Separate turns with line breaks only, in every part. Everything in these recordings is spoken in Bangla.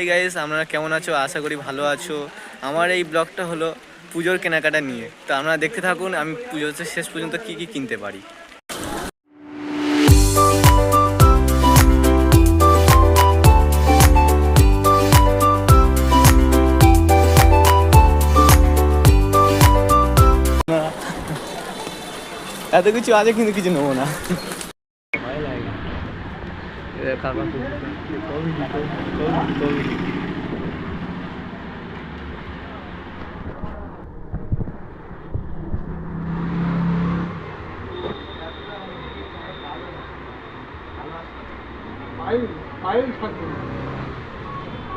এই গাইস, আপনারা কেমন আছো? আশা করি ভালো আছো। আমার এই ব্লগটা হলো পুজোর কেনাকাটা নিয়ে। তো আপনারা দেখতে থাকুন আমি পুজোতে শেষ পর্যন্ত কি কি কিনতে পারি। এত কিছু আছে কিন্তু কিছু নেবো না।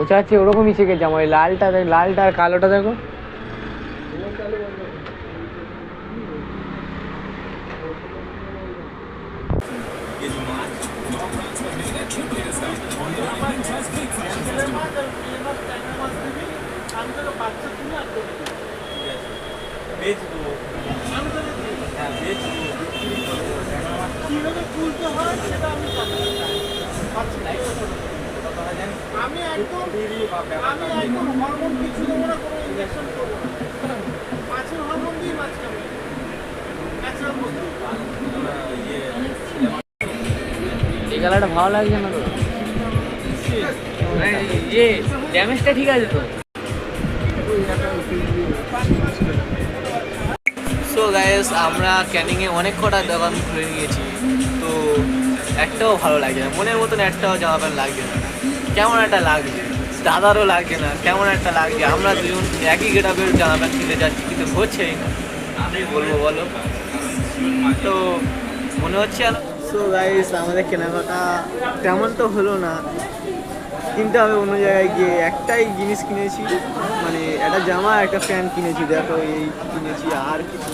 ওটা আছে ওরকমই শিখেছে আমার ওই লালটা লালটা আর কালোটা দেখো।
আমি একদম হরমোন কিছু দেবো না, কোনো ইঞ্জেকশন করবো না। মাছের হরমোন দিয়ে মাছ খাবে, ন্যাচারাল বস্তু।
এই কালারটা ভালো লাগছে না তো, যে ড্যামেজটা ঠিক আছে তো।
সো গাইস, আমরা ক্যানিংয়ে অনেক কটা দোকান খুলে নিয়েছি, তো একটাও ভালো লাগে না, মনের মতন একটাও জামা প্যান্ট লাগছে না। কেমন একটা লাগছে, দাদারও লাগছে না, কেমন একটা লাগছে। আমরা দুজন একই গেটাপের জামা প্যান্ট কিনতে যাচ্ছি, কিন্তু হচ্ছেই না। আমি বলবো বলো, তো মনে হচ্ছে। সো গাইস, আমাদের কেনাকাটা তেমন তো হলো না, কিনতে হবে অন্য জায়গায় গিয়ে। একটাই জিনিস কিনেছি, মানে একটা জামা একটা প্যান্ট কিনেছি, দেখো এই কিনেছি, আর কিছু